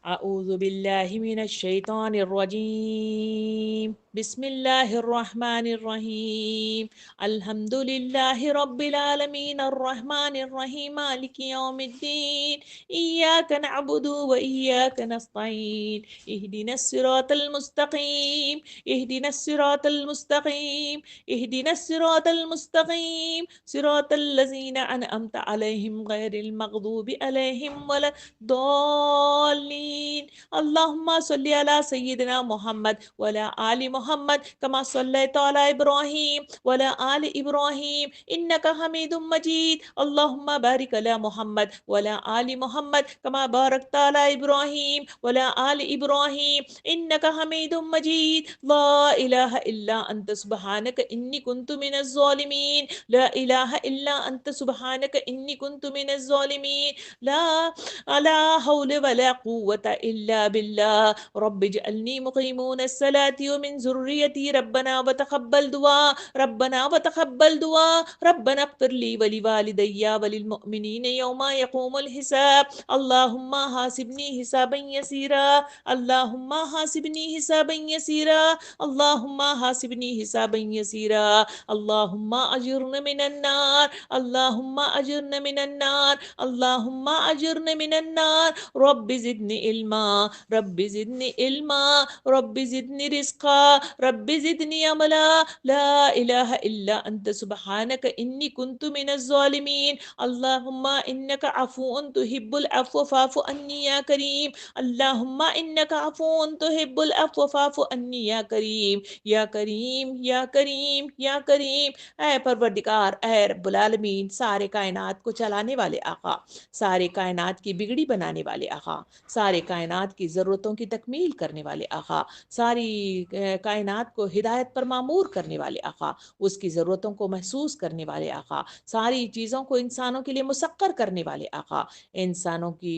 أعوذ بالله من الشيطان الرجيم بسم الله الرحمن الرحيم الحمد لله رب العالمين الرحمن الرحيم مالك يوم الدين إياك نعبد وإياك نستعين اهدنا الصراط المستقيم اهدنا الصراط المستقيم اهدنا الصراط المستقيم صراط الذين أنعمت عليهم غير المغضوب عليهم ولا ضالين اللهم صل على سيدنا محمد وعلى آل محمد كما صليت على إبراهيم وعلى آل إبراهيم إنك حميد مجيد اللهم بارك على محمد وعلى آل محمد كما باركت على إبراهيم وعلى آل إبراهيم إنك حميد مجيد لا إله إلا أنت سبحانك إني كنت من الظالمين لا إله إلا أنت سبحانك إني كنت من الظالمين لا حول ولا قوة إلا بالله رب اجعلني مقيمون الصلاة ومن ذريتي ربنا وتقبل دعاء ربنا وتقبل دعاء ربنا اغفر لي ولوالدي وللمؤمنين يوم يقوم الحساب اللهم حاسبني حسابا يسيرا اللهم حاسبني حسابا يسيرا اللهم حاسبني حسابا يسيرا اللهم أجرنا من النار اللهم أجرنا من النار اللهم أجرنا من النار رب زدني علما رب زدني علما رب زدني رزقا رب زدني عملا لا إله إلا أنت سبحانك إني كنت من الظالمين اللهم إنك عفو تحب العفو فاعف عني يا كريم اللهم إنك عفو تحب العفو فاعف عني يا كريم یا کریم یا کریم یا کریم اے پروردگار اے رب العالمین سارے کائنات کو چلانے والے آقا سارے کائنات کی بگڑی بنانے والے آقا سارے کائنات کی ضرورتوں کی تکمیل کرنے والے آقا ساری کائنات کو ہدایت پر معمور کرنے والے آقا اس کی ضرورتوں کو محسوس کرنے والے آقا ساری چیزوں کو انسانوں کے لیے مسخر کرنے والے آقا انسانوں کی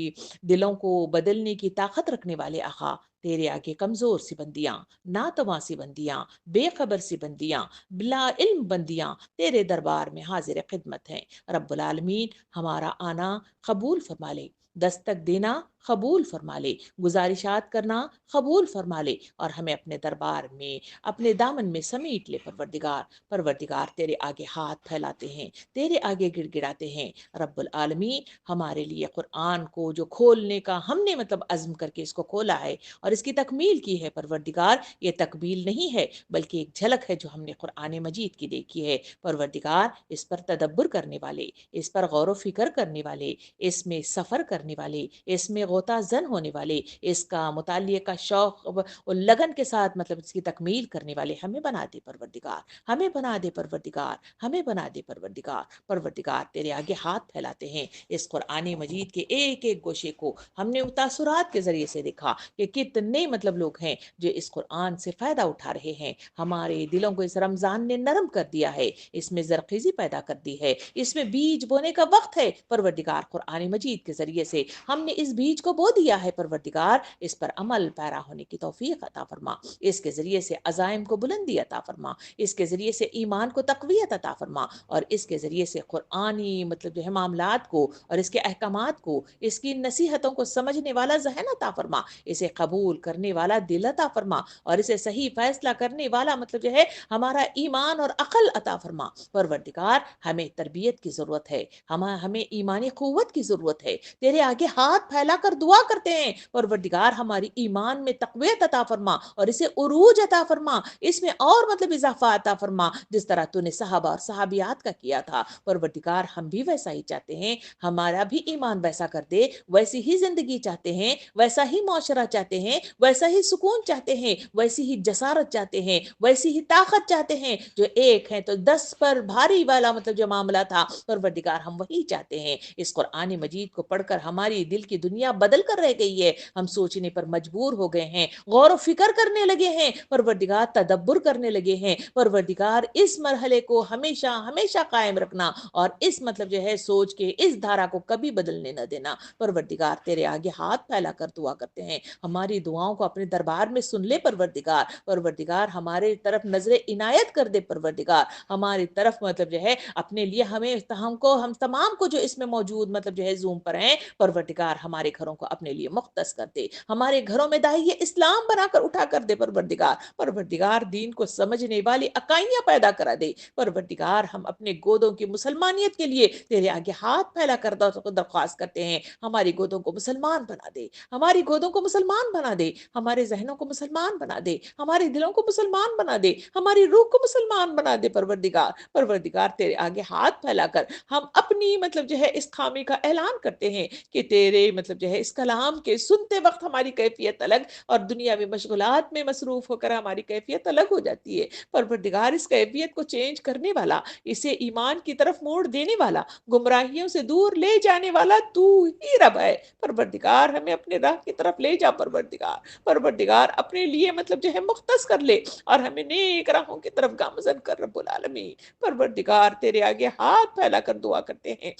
دلوں کو بدلنے کی طاقت رکھنے والے آقا تیرے آگے کمزور سی بندیاں ناتواں سی بندیاں بے خبر سی بندیاں بلا علم بندیاں تیرے دربار میں حاضر خدمت ہیں رب العالمین ہمارا آنا قبول فرما لے دستک دینا قبول فرما لے گزارشات کرنا قبول فرما لے اور ہمیں اپنے دربار میں اپنے دامن میں سمیٹ لے پروردگار تیرے آگے ہاتھ پھیلاتے ہیں تیرے آگے گڑ گڑاتے ہیں رب العالمین ہمارے لیے قرآن کو جو کھولنے کا ہم نے عزم کر کے اس کو کھولا ہے اور اس کی تکمیل کی ہے پروردگار یہ تکمیل نہیں ہے بلکہ ایک جھلک ہے جو ہم نے قرآن مجید کی دیکھی ہے پروردگار اس پر تدبر کرنے والے اس پر غور و فکر کرنے والے اس میں سفر کرنے والے اس میں غوطہ زن ہونے والے اس کا مطالعے کا شوق اور لگن کے ساتھ اس کی تکمیل کرنے والے ہمیں بنا دے پروردگار ہمیں بنا دے پروردگار ہمیں بنا دے پروردگار تیرے آگے ہاتھ پھیلاتے ہیں اس قرآن مجید کے ایک ایک گوشے کو ہم نے تاثرات کے ذریعے سے دیکھا کہ کتنے لوگ ہیں جو اس قرآن سے فائدہ اٹھا رہے ہیں ہمارے دلوں کو اس رمضان نے نرم کر دیا ہے اس میں زرخیزی پیدا کر دی ہے اس میں بیج بونے کا وقت ہے پروردگار قرآن مجید کے ذریعے سے ہم نے اس بیج کو بو دیا ہے پروردگار اس پر عمل پیرا ہونے کی توفیق عطا فرما اس کے ذریعے سے عزائم کو بلندی عطا فرما اس کے ذریعے سے ایمان کو تقویت عطا فرما اور اس کے ذریعے سے قرآنی جو ہے معاملات کو اور اس کے احکامات کو اس کی نصیحتوں کو سمجھنے والا ذہن عطا فرما اسے قبول کرنے والا دل عطا فرما اور اسے صحیح فیصلہ کرنے والا جو ہے ہمارا ایمان اور عقل عطا فرما پروردگار ہمیں تربیت کی ضرورت ہے ہمیں ایمانی قوت کی ضرورت ہے تیرے آگے ہاتھ پھیلا کر دعا کرتے ہیں پروردگار ہماری ایمان میں تقویت عطا فرما اور اسے عروج عطا فرما اس میں اور اضافہ عطا فرما جس طرح تو نے صحابہ اور صحابیات کا کیا تھا پروردگار ہم بھی ویسا ہی چاہتے ہیں ہمارا بھی ایمان ویسا کر دے ویسی ہی زندگی چاہتے ہیں ویسا ہی معاشرہ چاہتے ہیں ویسا ہی سکون چاہتے ہیں ویسی ہی جسارت چاہتے ہیں ویسی ہی طاقت چاہتے ہیں جو ایک ہے تو 10 پر بھاری والا جو معاملہ تھا پروردگار ہم وہی چاہتے ہیں اس قرآن مجید کو پڑھ کر ہماری دل کی دنیا بدل کر رہ گئی ہے ہم سوچنے پر مجبور ہو گئے ہیں غور و فکر کرنے لگے ہیں پروردگار تدبر کرنے لگے ہیں پروردگار اس مرحلے کو ہمیشہ ہمیشہ قائم رکھنا اور اس جو ہے سوچ کے اس دھارا کو کبھی بدلنے نہ دینا پروردگار تیرے آگے ہاتھ پھیلا کر دعا کرتے ہیں ہماری دعاؤں کو اپنے دربار میں سن لے پروردگار ہمارے طرف نظر عنایت کر دے پروردگار ہماری طرف جو ہے اپنے لیے ہم تمام کو جو اس میں موجود جو ہے زوم پر ہیں پروردگار ہمارے گھروں کو اپنے لیے مختص کر دے، ہمارے گھروں میں داعی اسلام بنا کر اٹھا کر دے پروردگار، پروردگار دین کو سمجھنے والی اکائیاں پیدا کرا دے پروردگار۔ ہم اپنے گودوں کی مسلمانیت کے لیے تیرے آگے ہاتھ پھیلا کر درخواست کرتے ہیں، ہماری گودوں کو مسلمان بنا دے، ہماری گودوں کو مسلمان بنا دے، ہمارے ذہنوں کو مسلمان بنا دے، ہمارے دلوں کو مسلمان بنا دے، ہماری روح کو مسلمان بنا دے پروردگار۔ پروردگار تیرے آگے ہاتھ پھیلا کر ہم اپنی مطلب جو ہے اس خامی کا اعلان کرتے ہیں کہ تیرے مطلب جو ہے اس کلام کے سنتے وقت ہماری کیفیت الگ اور دنیاوی مشغولات میں مصروف ہو کر ہماری کیفیت الگ ہو جاتی ہے۔ پروردگار اس کیفیت کو چینج کرنے والا، اسے ایمان کی طرف موڑ دینے والا، گمراہیوں سے دور لے جانے والا تو ہی رب ہے پروردگار۔ ہمیں اپنے راہ کی طرف لے جا پروردگار، پروردگار اپنے لیے مطلب جو ہے مختص کر لے اور ہمیں نیک راہوں کی طرف گامزن کر رب العالمین۔ پروردگار تیرے آگے ہاتھ پھیلا کر دعا کرتے ہیں،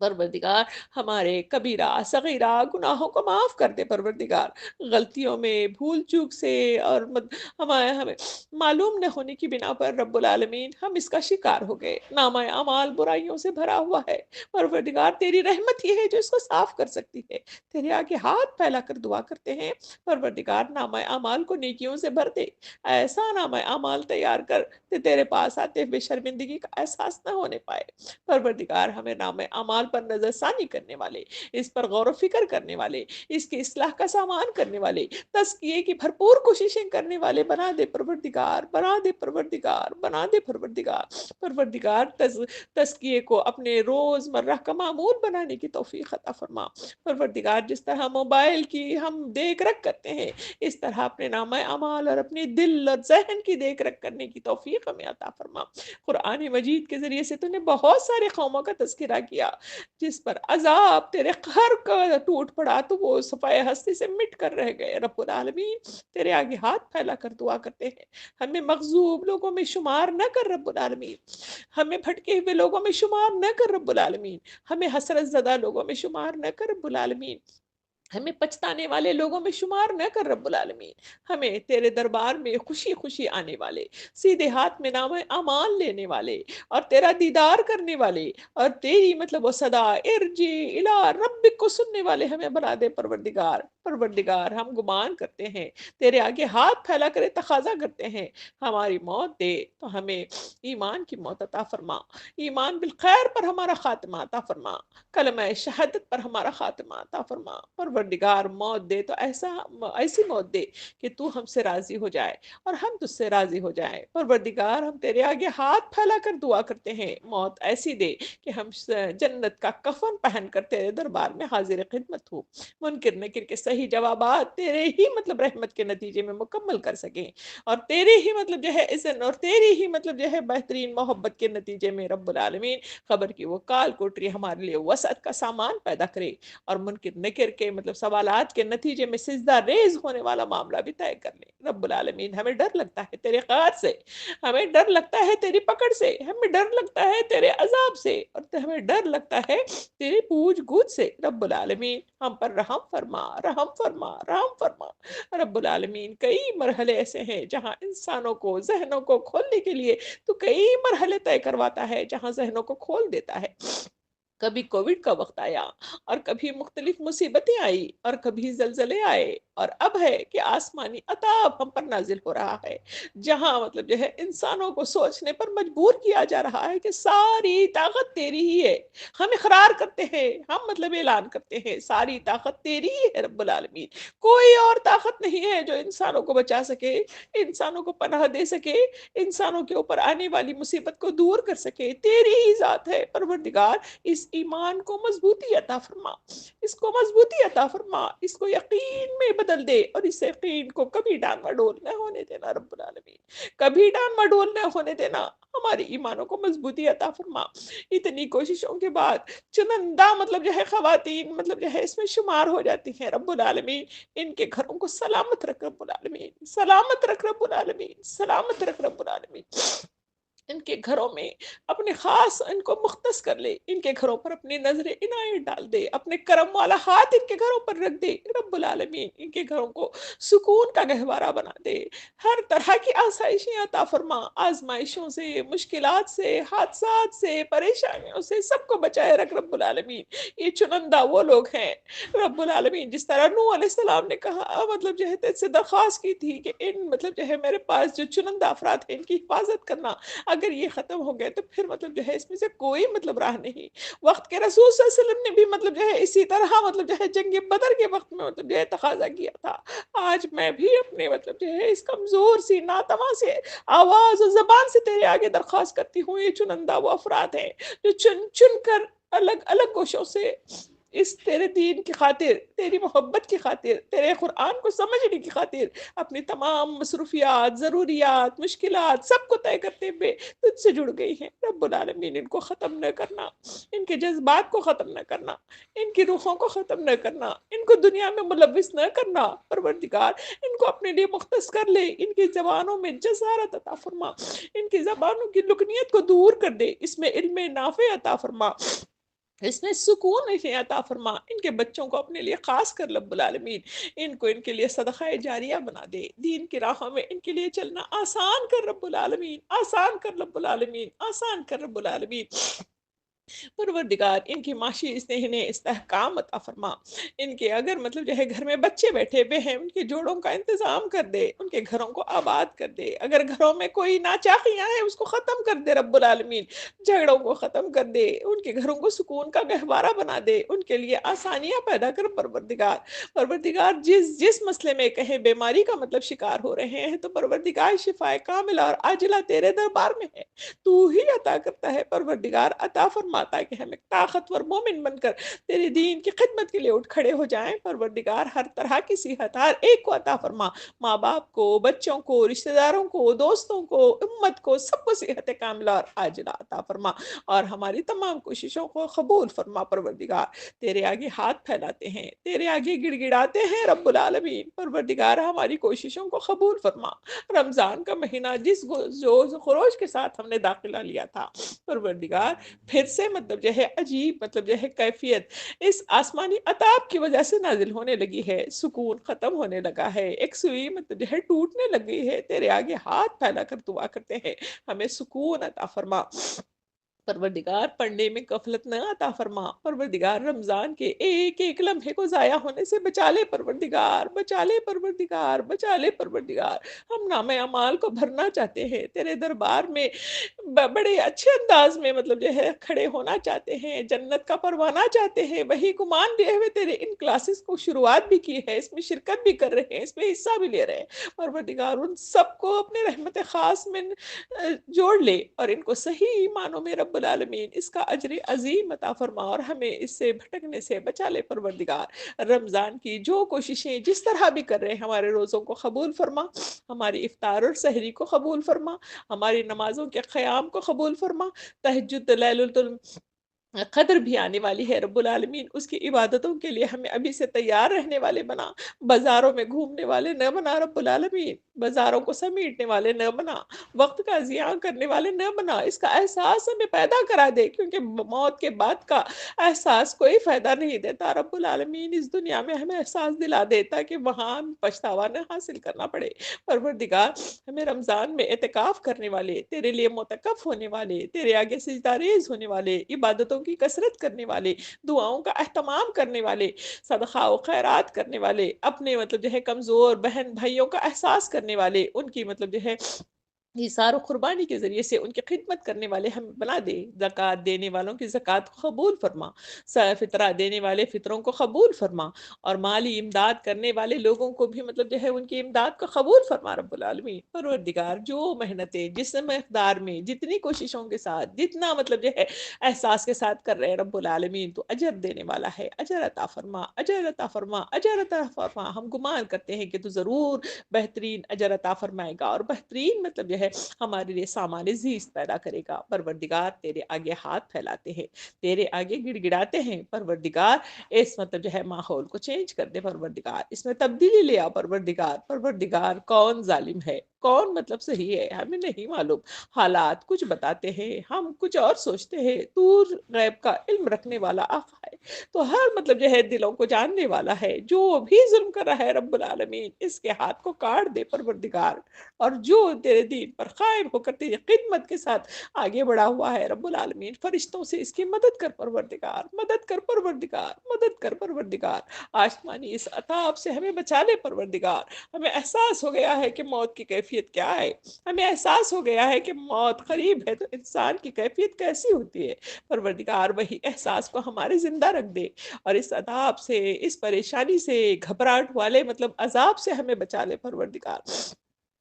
پروردگار ہمارے کبیرہ صغیرہ گناہوں کو معاف کر دے پروردگار، غلطیوں میں بھول چوک سے اور ہمیں معلوم نہ ہونے کی بنا پر رب العالمین ہم اس کا شکار ہو گئے، نامہ اعمال برائیوں سے بھرا ہوا ہے پروردگار، تیری رحمت ہی ہے جو اس کو صاف کر سکتی ہے، تیرے آگے ہاتھ پھیلا کر دعا کرتے ہیں پروردگار نامہ اعمال کو نیکیوں سے بھر دے، ایسا نامہ اعمال تیار کر کہ تیرے پاس آتے ہوئے شرمندگی کا احساس نہ ہونے پائے پروردگار۔ ہمیں نامہ اعمال پر نظر ثانی کرنے والے، اس پر غور و فکر کرنے والے، اس کی اصلاح کا سامان کرنے والے، تزکیے کی بھرپور کوششیں کرنے والے بنا دے پروردگار، بنا دے پروردگار، بنا دے پروردگار۔ پروردگار تزکیے کو اپنے روز مرہ کا معمول بنانے کی توفیق عطا فرما پروردگار۔ جس طرح موبائل کی ہم دیکھ رکھ کرتے ہیں، اس طرح اپنے نامہ اعمال اور اپنے دل اور ذہن کی دیکھ رکھ کرنے کی توفیق ہمیں عطا فرما۔ قرآن مجید کے ذریعے سے تو نے بہت سارے قوموں کا تذکرہ کیا جس پر عذاب تیرے قہر کا ٹوٹ پڑا تو وہ صفائے ہستی سے مٹ کر رہ گئے رب العالمین۔ تیرے آگے ہاتھ پھیلا کر دعا کرتے ہیں، ہمیں مغضوب لوگوں میں شمار نہ کر رب العالمین، ہمیں بھٹکے ہوئے لوگوں میں شمار نہ کر رب العالمین، ہمیں حسرت زدہ لوگوں میں شمار نہ کر رب العالمین، ہمیں پچھتانے والے لوگوں میں شمار نہ کر رب العالمین، ہمیں تیرے دربار میں خوشی خوشی آنے والے، سیدھے ہاتھ میں نام اعمال لینے والے اور تیرا دیدار کرنے والے اور تیری مطلب وہ صدا ارجی الی ربک کو سننے والے ہمیں بنا دے پروردگار۔ پروردگار ہم گمان کرتے ہیں، تیرے آگے ہاتھ پھیلا کر تقاضا کرتے ہیں، ہماری موت دے تو ہمیں ایمان کی موت عطا فرما، ایمان بالخیر پر ہمارا خاتمہ عطا فرما، کلمہ شہادت پر ہمارا خاتمہ عطا فرما پروردگار۔ موت دے تو ایسی موت دے کہ تو ہم سے راضی ہو جائے اور ہم تجھ سے راضی ہو جائیں پروردگار۔ ہم تیرے آگے ہاتھ پھیلا کر دعا کرتے ہیں، موت ایسی دے کہ ہم جنت کا کفن پہن کر تیرے دربار میں حاضر خدمت ہو، منکر نکر کے صحیح جوابات تیرے ہی مطلب رحمت کے نتیجے میں مکمل کر سکیں اور تیرے ہی مطلب جو ہے اذن اور تیری ہی مطلب جو ہے بہترین محبت کے نتیجے میں رب العالمین خبر کی وہ کال کوٹری ہمارے لیے وسعت کا سامان پیدا کرے اور منکر نکر کے مطلب سوالات کے نتیجے میں سجدہ ریز ہونے والا معاملہ بھی طے کر لے رب العالمین۔ ہمیں ڈر لگتا ہے تیرے قہر سے، ہمیں ڈر لگتا ہے تیری پکڑ سے، ہمیں ڈر لگتا ہے تیرے عذاب سے اور ہمیں ڈر لگتا ہے تیری پوجھ گوچھ سے رب العالمین۔ ہم پر رحم فرما، رحم فرما، رحم فرما رب العالمین۔ کئی مرحلے ایسے ہیں جہاں انسانوں کو ذہنوں کو کھولنے کے لیے تو کئی مرحلے طے کرواتا ہے، جہاں ذہنوں کو کھول دیتا ہے۔ کبھی کووڈ کا وقت آیا اور کبھی مختلف مصیبتیں آئی اور کبھی زلزلے آئے اور اب ہے کہ آسمانی عطاب ہم پر نازل ہو رہا ہے، جہاں مطلب جو ہے انسانوں کو سوچنے پر مجبور کیا جا رہا ہے کہ ساری طاقت تیری ہی ہے۔ ہم اقرار کرتے ہیں، ہم مطلب اعلان کرتے ہیں ساری طاقت تیری ہی ہے رب العالمین، کوئی اور طاقت نہیں ہے جو انسانوں کو بچا سکے، انسانوں کو پناہ دے سکے، انسانوں کے اوپر آنے والی مصیبت کو دور کر سکے، تیری ہی ذات ہے پروردگار۔ اس ایمان کو مضبوطی عطا فرما، اس کو مضبوطی عطا فرما، اس کو یقین میں بدل دے اور اس یقین کو کبھی ڈان مڈول نہ ہونے دینا رب العالمین، کبھی ڈان مڈول نہ ہونے دینا، ہماری ایمانوں کو مضبوطی عطا فرما۔ اتنی کوششوں کے بعد چنندہ مطلب جو ہے خواتین مطلب جو ہے اس میں شمار ہو جاتی ہیں رب العالمین، ان کے گھروں کو سلامت رکھ رب العالمین، سلامت رکھ رب العالمین، سلامت رکھ رب العالمین۔ ان کے گھروں میں اپنے خاص ان کو مختص کر لے، ان کے گھروں پر اپنی نظر عنایت ڈال دے، اپنے کرم والا ہاتھ ان کے گھروں پر رکھ دے رب العالمین، ان کے گھروں کو سکون کا گہوارہ بنا دے، ہر طرح کی آسائشیں عطا فرما، آزمائشوں سے، مشکلات سے، حادثات سے، پریشانیوں سے سب کو بچائے رکھ رب العالمین۔ یہ چنندہ وہ لوگ ہیں رب العالمین، جس طرح نوح علیہ السلام نے کہا، مطلب جو ہے تجھ سے درخواست کی تھی کہ ان مطلب جو ہے میرے پاس جو چنندہ افراد ہیں ان کی حفاظت کرنا، اگر یہ ختم ہو گئے تو پھر مطلب جو ہے اس میں سے کوئی مطلب راہ نہیں۔ وقت کے رسول صلی اللہ علیہ وسلم نے بھی مطلب جو ہے اسی طرح مطلب جو ہے جنگ بدر کے وقت میں مطلب جو ہے تقاضا کیا تھا۔ آج میں بھی اپنے مطلب جو ہے اس کمزور سی ناتواں سے آواز و زبان سے تیرے آگے درخواست کرتی ہوں، یہ چنندہ وہ افراد ہیں جو چن چن کر الگ الگ گوشوں سے اس تیرے دین کی خاطر، تیری محبت کی خاطر، تیرے قرآن کو سمجھنے کی خاطر اپنی تمام مصروفیات، ضروریات، مشکلات سب کو طے کرتے ہوئے تجھ سے جڑ گئی ہیں رب العالمین۔ ان کو ختم نہ کرنا، ان کے جذبات کو ختم نہ کرنا، ان کی روحوں کو ختم نہ کرنا، ان کو دنیا میں ملوث نہ کرنا پروردگار، ان کو اپنے لیے مختص کر لے، ان کی زبانوں میں جسارت عطا فرما، ان کی زبانوں کی لکنیت کو دور کر دے، اس میں علم نافع عطا فرما، اس میں سکون عطا فرما، ان کے بچوں کو اپنے لیے خاص کر رب العالمین، ان کو ان کے لیے صدقہ جاریہ بنا دے، دین کی راہوں میں ان کے لیے چلنا آسان کر رب العالمین، آسان کر رب العالمین، آسان کر رب العالمین۔ پروردگار ان کی معاشی انہیں استحکام عطا فرما، ان کے اگر مطلب جو ہے گھر میں بچے بیٹھے ہوئے ہیں ان کے جوڑوں کا انتظام کر دے، ان کے گھروں کو آباد کر دے، اگر گھروں میں کوئی ناچاقیاں ہیں اس کو ختم کر دے رب العالمین، جھگڑوں کو ختم کر دے، ان کے گھروں کو سکون کا گہوارہ بنا دے، ان کے لیے آسانیاں پیدا کر پروردگار۔ پروردگار جس مسئلے میں کہیں بیماری کا مطلب شکار ہو رہے ہیں تو پروردگار شفائے کاملہ اور عاجلہ تیرے دربار میں ہے، تو ہی عطا کرتا ہے پروردگار، عطا فرماتا ہے کہ ہم ایک طاقتور مومن بن کر تیرے دین کی خدمت کے لیے اٹھ کھڑے ہو جائیں پروردگار، ہر طرح کی صحت ہر ایک کو عطا فرما، ماں باپ کو، بچوں کو، رشتہ داروں کو، دوستوں کو، امت کو، سب کو صحت کاملہ اور عاجلہ عطا فرما، اور ہماری تمام کوششوں کو قبول فرما پروردگار۔ تیرے آگے ہاتھ پھیلاتے ہیں، تیرے آگے گڑ گڑاتے ہیں رب العالمین، پروردگار ہماری کوششوں کو قبول فرما۔ رمضان کا مہینہ جس جوش و خروش کے ساتھ ہم نے داخلہ لیا تھا پروردگار، پھر سے مطلب جو ہے عجیب مطلب جو ہے کیفیت اس آسمانی عطاب کی وجہ سے نازل ہونے لگی ہے، سکون ختم ہونے لگا ہے، ایک سوئی مطلب جو ہے ٹوٹنے لگی ہے، تیرے آگے ہاتھ پھیلا کر دعا کرتے ہیں ہمیں سکون عطا فرما پروردگار، پڑھنے میں غفلت نہ عطا فرما پروردگار، رمضان کے ایک ایک لمحے کو ضائع ہونے سے بچا لے پروردگار، بچا لے پروردگار، بچا لے پروردگار۔ ہم نام اعمال کو بھرنا چاہتے ہیں تیرے دربار میں، بڑے اچھے انداز میں مطلب جو ہے کھڑے ہونا چاہتے ہیں، جنت کا پروانہ چاہتے ہیں، وہی گمان لیے ہوئے تیرے ان کلاسز کو شروعات بھی کی ہے، اس میں شرکت بھی کر رہے ہیں، اس میں حصہ بھی لے رہے ہیں پروردگار، ان سب کو اپنے رحمت خاص میں جوڑ لے اور ان کو صحیح معنوں میں رب العالمین اس کا اجر عظیم عطا فرما اور ہمیں اس سے بھٹکنے سے بچا لے پروردگار۔ رمضان کی جو کوششیں جس طرح بھی کر رہے ہیں ہمارے روزوں کو قبول فرما، ہماری افطار اور سحری کو قبول فرما، ہماری نمازوں کے قیام کو قبول فرما، تہجد لیلۃ قدر بھی آنے والی ہے رب العالمین، اس کی عبادتوں کے لیے ہمیں ابھی سے تیار رہنے والے بنا، بازاروں میں گھومنے والے نہ بنا رب العالمین، بازاروں کو سمیٹنے والے نہ بنا، وقت کا ضیاع کرنے والے نہ بنا، اس کا احساس ہمیں پیدا کرا دے، کیونکہ موت کے بعد کا احساس کوئی فائدہ نہیں دیتا رب العالمین، اس دنیا میں ہمیں احساس دلا دیتا کہ وہاں پچھتاوا نہ حاصل کرنا پڑے پروردگار، ہمیں رمضان میں اعتکاف کرنے والے، تیرے لیے معتکف ہونے والے، تیرے آگے سجدہ ریز ہونے والے، عبادتوں کی کثرت کرنے والے، دعاؤں کا اہتمام کرنے والے، صدقہ و خیرات کرنے والے، اپنے مطلب جو ہے کمزور بہن بھائیوں کا احساس کرنے والے، ان کی مطلب جو ہے ایثار و قربانی کے ذریعے سے ان کی خدمت کرنے والے ہم بنا دے، زکوٰۃ دینے والوں کی زکوٰۃ کو قبول فرما، فطرہ دینے والے فطروں کو قبول فرما، اور مالی امداد کرنے والے لوگوں کو بھی مطلب جو ہے ان کی امداد کو قبول فرما رب العالمین۔ پروردگار، جو محنتیں جس مقدار میں جتنی کوششوں کے ساتھ جتنا مطلب جو ہے احساس کے ساتھ کر رہے ہیں رب العالمین، تو اجر دینے والا ہے، اجر عطا فرما، اجر عطا فرما، اجر عطا فرما، ہم گمان کرتے ہیں کہ تو ضرور بہترین اجر عطا فرمائے گا اور بہترین مطلب جو ہے ہمارے لیے سامان زیست پیدا کرے گا پروردگار، تیرے آگے ہاتھ پھیلاتے ہیں، تیرے آگے گڑ گڑاتے ہیں پروردگار، اس مطلب جو ہے ماحول کو چینج کر دے پروردگار، اس میں تبدیلی لے آ پروردگار، پروردگار کون ظالم ہے، کون مطلب صحیح ہے ہمیں نہیں معلوم، حالات کچھ بتاتے ہیں، ہم کچھ اور سوچتے ہیں، دور غیب کا علم رکھنے والا آقا ہے، تو ہر مطلب جو ہے دلوں کو جاننے والا ہے، جو بھی ظلم کر رہا ہے رب العالمین اس کے ہاتھ کو کاٹ دے پروردگار، اور جو تیرے دین پر قائم ہو کر تیری خدمت کے ساتھ آگے بڑھا ہوا ہے رب العالمین، فرشتوں سے اس کی مدد کر پروردگار، مدد کر پروردگار، مدد کر پروردگار، آسمانی اس عذاب سے ہمیں بچا لے پروردگار۔ ہمیں احساس ہو گیا ہے کہ موت کی کیفیت کیا ہے، ہمیں احساس ہو گیا ہے کہ موت قریب ہے تو انسان کی کیفیت کیسی ہوتی ہے، پروردگار وہی احساس کو ہمارے زندہ رکھ دے، اور اس عذاب سے، اس پریشانی سے، گھبراہٹ والے مطلب عذاب سے ہمیں بچا لے پروردگار۔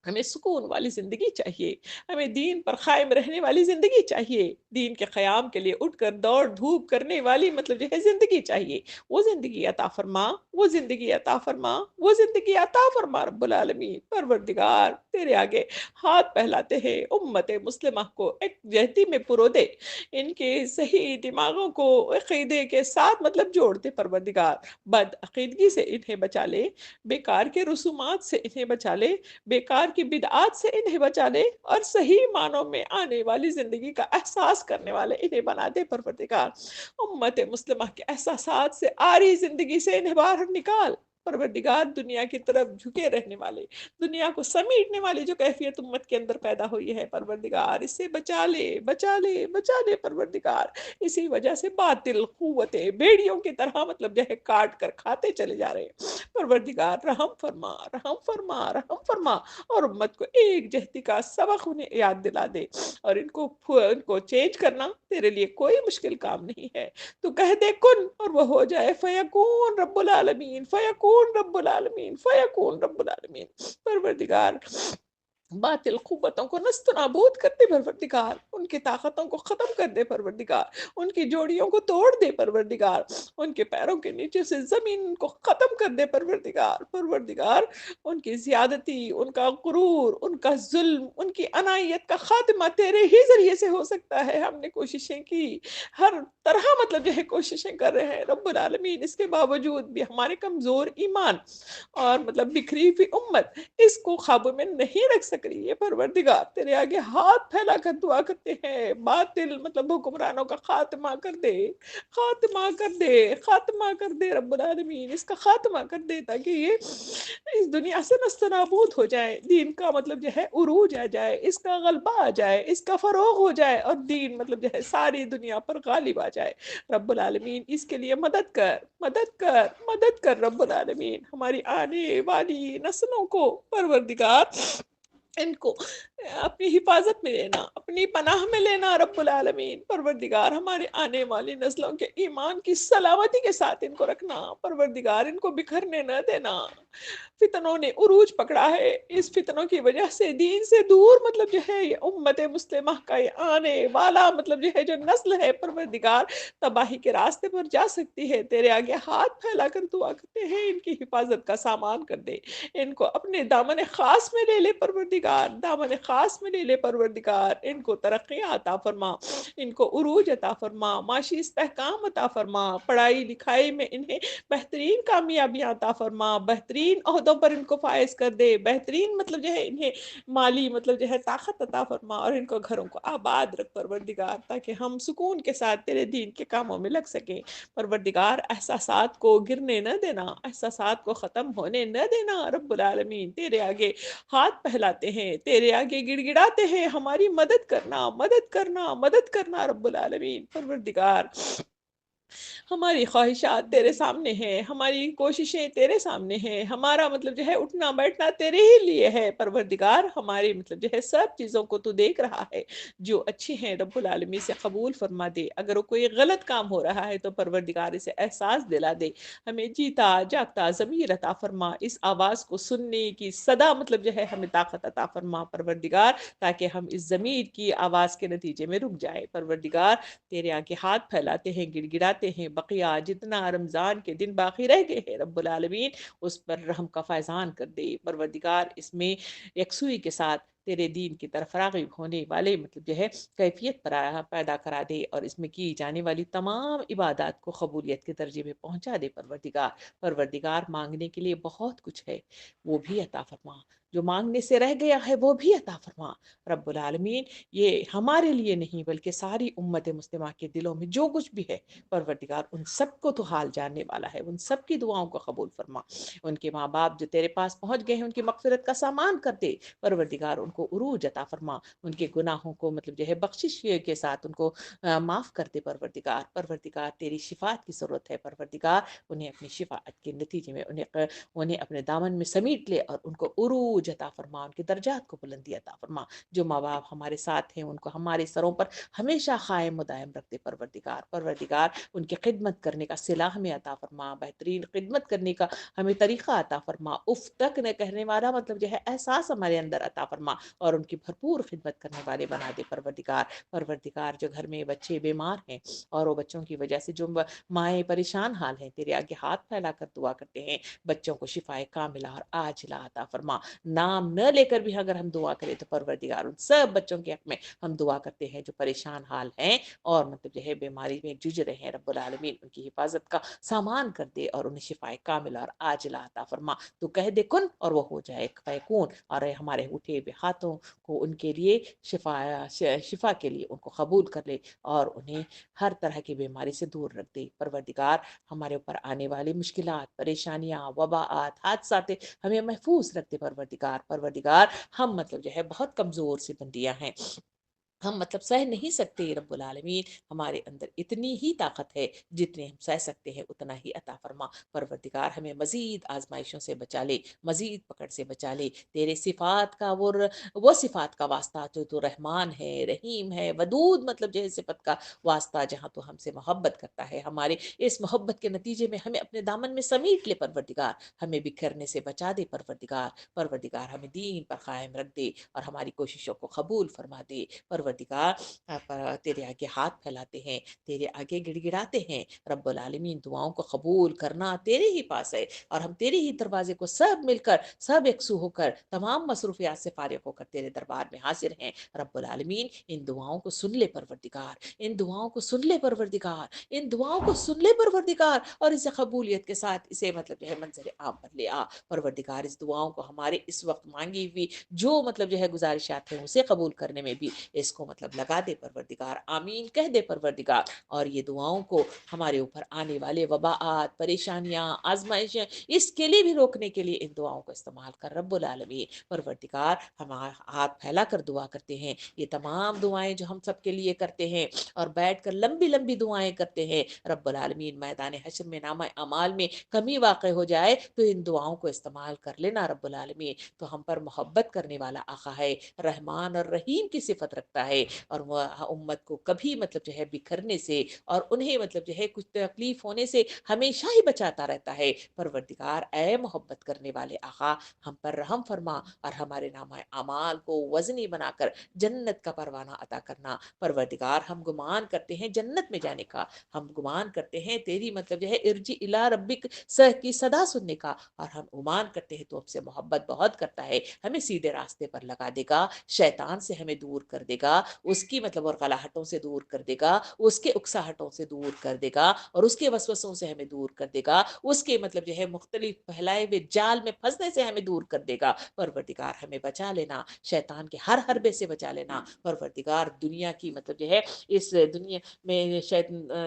ہمیں سکون والی زندگی چاہیے، ہمیں دین پر قائم رہنے والی زندگی چاہیے، دین کے قیام کے لیے اٹھ کر دوڑ دھوپ کرنے والی مطلب جو ہے زندگی چاہیے، وہ زندگی عطا فرما، وہ زندگی عطا فرما، وہ زندگی عطا فرما رب العالمین۔ پروردگار تیرے آگے ہاتھ پھیلاتے ہیں، امت مسلمہ کو ایک جہتی میں پرو دے، ان کے صحیح دماغوں کو عقیدے کے ساتھ مطلب جوڑ دے پروردگار، بد عقیدگی سے انہیں بچا لے، بیکار کے رسومات سے انہیں بچا لے، بیکار کی بدعات سے انہیں بچا لے، اور صحیح معنوں میں آنے والی زندگی کا احساس کرنے والے انہیں بنا دے پروردگار۔ امت مسلمہ کے احساسات سے آری زندگی سے انہیں باہر نکال پروردگار، دنیا کی طرف جھکے رہنے والے، دنیا کو سمیٹنے والی جو کیفیت امت کے اندر پیدا ہوئی ہے پروردگار، اس سے بچا لے، بچا لے، بچا لے پروردگار۔ اسی وجہ سے باطل قوتیں بیڑیوں کی طرح مطلب جو ہے کاٹ کر کھاتے چلے جا رہے ہیں پروردگار، رحم فرما، رحم فرما، رحم فرما، اور امت کو ایک جہتی کا سبق انہیں یاد دلا دے، اور ان کو چینج کرنا تیرے لیے کوئی مشکل کام نہیں ہے، تو کہہ دے کن اور وہ ہو جائے، فیکون رب العالمین، فیکون رب العالمین، فیکون رب العالمین۔ پروردگار باطل قوتوں کو نست و نابود کر دے پروردگار، ان کی طاقتوں کو ختم کر دے پروردگار، ان کی جوڑیوں کو توڑ دے پروردگار، ان کے پیروں کے نیچے سے زمین کو ختم کر دے پروردگار۔ پروردگار ان کی زیادتی، ان کا غرور، ان کا ظلم، ان کی عنایت کا خاتمہ تیرے ہی ذریعے سے ہو سکتا ہے۔ ہم نے کوششیں کی، ہر طرح مطلب جو ہے کوششیں کر رہے ہیں رب العالمین، اس کے باوجود بھی ہمارے کمزور ایمان اور مطلب بکھری ہوئی امت اس کو قابو میں نہیں رکھ سک رہی ہے پروردگار، تیرے آگے ہاتھ پھیلا کر دعا کرتے ہیں، باطل مطلب حکمرانوں کا خاتمہ کر دے، خاتمہ کر دے، خاتمہ کر دے رب العالمین، اس کا خاتمہ کر دے تاکہ یہ اس دنیا سے نست و نابود ہو جائے، دین کا مطلب جو ہے عروج آ جائے، اس کا غلبہ آ جائے، اس کا فروغ ہو جائے، اور دین مطلب جو ہے ساری دنیا پر غالب آ جائے رب العالمین۔ اس کے لیے مدد کر، مدد کر، مدد کر رب العالمین، ہماری آنے والی نسلوں کو پروردگار ان کو اپنی حفاظت میں لینا، اپنی پناہ میں لینا رب العالمین۔ پروردگار ہمارے آنے والی نسلوں کے ایمان کی سلامتی کے ساتھ ان کو رکھنا پروردگار، ان کو بکھرنے نہ دینا۔ فتنوں نے عروج پکڑا ہے، اس فتنوں کی وجہ سے دین سے دور مطلب جو ہے یہ امت مسلمہ کا یہ آنے والا مطلب جو ہے جو نسل ہے پروردگار تباہی کے راستے پر جا سکتی ہے، تیرے آگے ہاتھ پھیلا کر دعا کرتے ہیں ان کی حفاظت کا سامان کر دے، ان کو اپنے دامن خاص میں لے لے پروردگار، دامن خاص میں لے لے پروردگار، ان کو ترقی عطا فرما، ان کو عروج عطا فرما، معاشی استحکام عطا فرما، پڑھائی لکھائی میں انہیں بہترین کامیابیاں عطا فرما، بہترین عہدوں پر ان کو فائز کر دے، بہترین مطلب جو ہے انہیں مالی مطلب جو ہے طاقت عطا فرما، اور ان کو گھروں کو آباد رکھ پروردگار، تاکہ ہم سکون کے ساتھ تیرے دین کے کاموں میں لگ سکیں پروردگار۔ احساسات کو گرنے نہ دینا، احساسات کو ختم ہونے نہ دینا رب العالمین، تیرے آگے ہاتھ پھیلاتے ہیں، تیرے آگے گڑ گڑاتے ہیں، ہماری مدد کرنا، مدد کرنا، مدد کرنا رب العالمین۔ پروردگار ہماری خواہشات تیرے سامنے ہیں، ہماری کوششیں تیرے سامنے ہیں، ہمارا مطلب جو ہے اٹھنا بیٹھنا تیرے ہی لیے ہے پروردگار، ہماری مطلب جو ہے سب چیزوں کو تو دیکھ رہا ہے، جو اچھی ہیں رب العالمین سے قبول فرما دے، اگر وہ کوئی غلط کام ہو رہا ہے تو پروردگار اسے احساس دلا دے، ہمیں جیتا جاگتا ضمیر عطا فرما، اس آواز کو سننے کی صدا مطلب جو ہے ہمیں طاقت عطا فرما پروردگار، تاکہ ہم اس ضمیر کی آواز کے نتیجے میں رک جائے پروردگار۔ تیرے آگے ہاتھ پھیلاتے ہیں، گڑ گڑاتے ہیں، بقیہ جتنا رمضان کے دن باقی رہ گئے ہیں رب العالمین اس پر رحم کا فیضان کر دے پروردگار، اس میں یکسوئی کے ساتھ تیرے دین کی طرف راغب ہونے والے مطلب جو ہے کیفیت پیدا کرا دے، اور اس میں کی جانے والی تمام عبادات کو قبولیت کے درجے میں پہنچا دے پروردگار۔ پروردگار مانگنے کے لیے بہت کچھ ہے، وہ بھی عطا فرما، جو مانگنے سے رہ گیا ہے وہ بھی عطا فرما رب العالمین۔ یہ ہمارے لیے نہیں بلکہ ساری امت مسلمہ کے دلوں میں جو کچھ بھی ہے پروردگار ان سب کو تو حال جاننے والا ہے، ان سب کی دعاؤں کو قبول فرما۔ ان کے ماں باپ جو تیرے پاس پہنچ گئے ہیں ان کی مغفرت کا سامان کر دے پروردگار، ان کو عروج عطا فرما، ان کے گناہوں کو مطلب جو ہے بخشش کے ساتھ ان کو معاف کر دے پروردگار۔ پروردگار تیری شفاعت کی ضرورت ہے پروردگار، انہیں اپنی شفاعت کے نتیجے میں انہیں اپنے دامن میں سمیٹ لے اور ان کو عروج عطا فرما، ان کے درجات کو بلندی عطا فرما۔ جو ماں باپ ہمارے ساتھ ہیں ان کو ہمارے سروں پر ہمیشہ قائم و دائم رکھ دے پروردگار۔ پروردگار ان کی خدمت کرنے کا صلہ ہمیں عطا فرما، بہترین خدمت کرنے کا ہمیں طریقہ عطا فرما، اف تک نہ کہنے والا مطلب جو ہے احساس ہمارے اندر عطا فرما، اور ان کی بھرپور خدمت کرنے والے بنا دے پروردگار۔ پروردگار جو گھر میں بچے بیمار ہیں اور وہ بچوں کی وجہ سے جو مائیں پریشان حال ہیں، تیرے آگے ہاتھ پھیلا کر دعا کرتے ہیں، بچوں کو شفائے کاملہ اور عاجلہ عطا فرما۔ نام نہ لے کر بھی اگر ہم دعا کریں تو پروردگار ان سب بچوں کے حق میں ہم دعا کرتے ہیں جو پریشان حال ہیں اور مطلب جو ہے بیماری میں جوجھ رہے ہیں، رب العالمین ان کی حفاظت کا سامان کر دے اور انہیں شفائے کاملہ اور عاجلہ عطا فرما۔ تو کہہ دے کن اور وہ ہو جائے فیکون، اور اے ہمارے اٹھے ہوئے ہاتھوں کو ان کے لیے شفا کے لیے ان کو قبول کر لے اور انہیں ہر طرح کی بیماری سے دور رکھ دے پروردگار۔ ہمارے اوپر آنے والی مشکلات، پریشانیاں، وباءات، حادثات ہمیں محفوظ رکھ دے پروردگار۔ پروردگار ہم مطلب جو ہے بہت کمزور سی بندیاں ہیں، ہم مطلب سہ نہیں سکتے رب العالمین، ہمارے اندر اتنی ہی طاقت ہے جتنے ہم سہ سکتے ہیں اتنا ہی عطا فرما پروردگار۔ ہمیں مزید آزمائشوں سے بچا لے، مزید پکڑ سے بچا لے، تیرے صفات کا وہ صفات کا واسطہ جو تو رحمان ہے، رحیم ہے، ودود مطلب جو ہے صفت کا واسطہ جہاں تو ہم سے محبت کرتا ہے، ہمارے اس محبت کے نتیجے میں ہمیں اپنے دامن میں سمیٹ لے پروردگار، ہمیں بکھرنے سے بچا دے پروردگار۔ پروردگار ہمیں دین پر قائم رکھ دے اور ہماری کوششوں کو قبول فرما دے پروردگار۔ تیرے آگے ہاتھ پھیلاتے ہیں، تیرے آگے گڑ گڑاتے ہیں رب العالمین، دعاؤں کو قبول کرنا تیرے ہی پاس ہے اور ہم تیرے ہی دروازے کو سب مل کر، سب یکسو ہو کر، تمام مصروفیات سے فارغ ہو کر تیرے دربار میں حاضر ہیں رب العالمین۔ ان دعاؤں کو سن لے پروردگار، ان دعاؤں کو سن لے پروردگار، ان دعاؤں کو سن لے پروردگار، اور اسے قبولیت کے ساتھ اسے مطلب جو ہے منظر عام پر لے آ پروردگار۔ اس دعاؤں کو ہمارے اس وقت مانگی ہوئی جو مطلب جو ہے گزارشات ہیں اسے قبول کرنے میں بھی اس کو مطلب لگا دے پروردگار، آمین کہہ دے پروردگار۔ اور یہ دعاؤں کو ہمارے اوپر آنے والے وباءات، پریشانیاں، آزمائشیں، اس کے لیے بھی روکنے کے لیے ان دعاؤں کو استعمال کر رب العالمین پروردگار۔ ہم ہاتھ پھیلا کر دعا کرتے ہیں، یہ تمام دعائیں جو ہم سب کے لیے کرتے ہیں اور بیٹھ کر لمبی لمبی دعائیں کرتے ہیں رب العالمین، میدان حشر میں نامہ اعمال میں کمی واقع ہو جائے تو ان دعاؤں کو استعمال کر لینا رب العالمین۔ تو ہم پر محبت کرنے والا آقا ہے، رحمان اور رحیم کی صفت رکھتا ہے، اور وہ امت کو کبھی مطلب جو ہے بکھرنے سے اور انہیں مطلب جو ہے کچھ تکلیف ہونے سے ہمیشہ ہی بچاتا رہتا ہے پروردگار۔ اے محبت کرنے والے آقا، ہم پر رحم فرما اور ہمارے نامہ اعمال کو وزنی بنا کر جنت کا پروانہ عطا کرنا پروردگار۔ ہم گمان کرتے ہیں جنت میں جانے کا، ہم گمان کرتے ہیں تیری مطلب جو ہے ارجی الی ربک کی صدا سننے کا، اور ہم گمان کرتے ہیں تو ہم سے محبت بہت کرتا ہے، ہمیں سیدھے راستے پر لگا دے گا، شیطان سے ہمیں دور کر دے گا، اس کی مطلب اور غلاہٹوں سے دور کر دے گا، اس کے اکساہٹوں سے دور کر دے گا، اور اس کے وسوسوں سے ہمیں دور کر دے گا، اس کے مطلب جو ہے مختلف پھیلائے ہوئے جال میں پھنسنے سے ہمیں دور کر دے گا پروردگار۔ ہمیں بچا لینا، شیطان کے ہر حربے سے بچا لینا پروردگار۔ دنیا کی مطلب جو ہے اس دنیا میں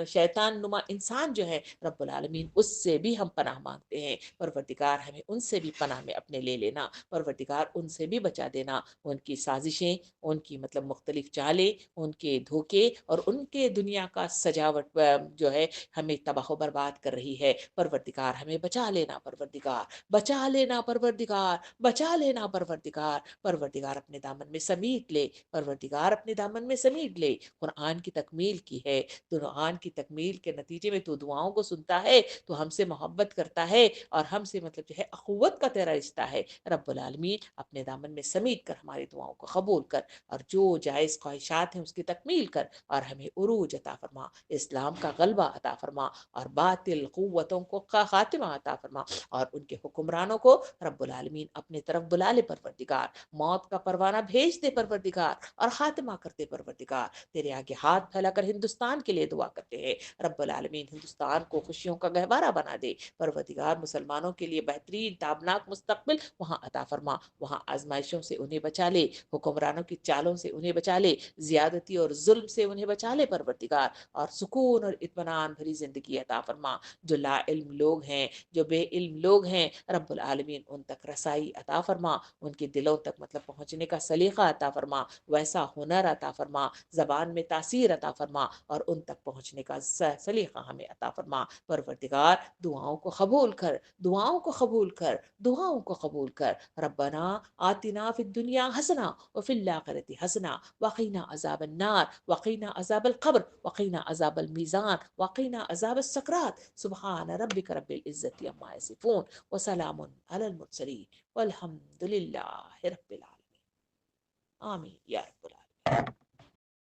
شیطان نما انسان جو ہے رب العالمین، اس سے بھی ہم پناہ مانگتے ہیں پروردگار، ہمیں ان سے بھی پناہ میں اپنے لے لینا پروردگار، ان سے بھی بچا دینا، ان کی سازشیں، ان کی مطلب مختلف چالیں، ان کے دھوکے اور ان کے دنیا کا سجاوٹ جو ہے ہمیں تباہ و برباد کر رہی ہے پروردگار۔ ہمیں بچا لینا پروردگار، بچا لینا پروردگار، بچا لینا پروردگار۔ پروردگار اپنے دامن میں سمیٹ لے پروردگار، اپنے دامن میں سمیٹ لے۔ قرآن کی تکمیل کی ہے، تو قرآن کی تکمیل کے نتیجے میں تو دعاؤں کو سنتا ہے، تو ہم سے محبت کرتا ہے اور ہم سے مطلب جو ہے اخوت کا تیرا رشتہ ہے رب العالمین۔ اپنے دامن میں سمیٹ کر ہماری دعاؤں کو قبول کر، اور جو جائز جائز خواہشات ہیں اس کی تکمیل کر، اور ہمیں عروج عطا فرما، اسلام کا غلبہ عطا فرما، اور باطل قوتوں کو خاتمہ عطا فرما، اور ان کے حکمرانوں کو رب العالمین اپنے طرف بلا لے پروردگار، موت کا پروانہ بھیج دے پروردگار، اور خاتمہ کر دے پروردگار۔ تیرے آگے ہاتھ پھیلا کر ہندوستان کے لیے دعا کرتے ہیں، رب العالمین ہندوستان کو خوشیوں کا گہوارہ بنا دے پروردگار، مسلمانوں کے لیے بہترین تابناک مستقبل وہاں عطا فرما، وہاں آزمائشوں سے انہیں بچا لے، حکمرانوں کی چالوں سے انہیں بچا لے، زیادتی اور ظلم سے انہیں بچا لے پروردگار، اور سکون اور اطمینان بھری زندگی عطا فرما۔ جو لا علم لوگ ہیں، جو بے علم لوگ ہیں، رب العالمین ان تک رسائی عطا فرما، ان کے دلوں تک مطلب پہنچنے کا سلیقہ عطا فرما، ویسا ہنر عطا فرما، زبان میں تاثیر عطا فرما، اور ان تک پہنچنے کا سلیقہ ہمیں عطا فرما پروردگار۔ دعاؤں کو قبول کر، دعاؤں کو قبول کر، دعاؤں کو قبول کر۔ ربنا آتنا فی الدنیا حسنہ وفی الآخرۃ حسنہ وقنا عذاب النار وقنا عذاب القبر وقنا عذاب المیزان وقنا عذاب السکرات۔ سبحان ربک رب العزت عما یصفون وسلام علی المرسلین والحمد للہ رب العالمین۔ آمین یا رب العالمین۔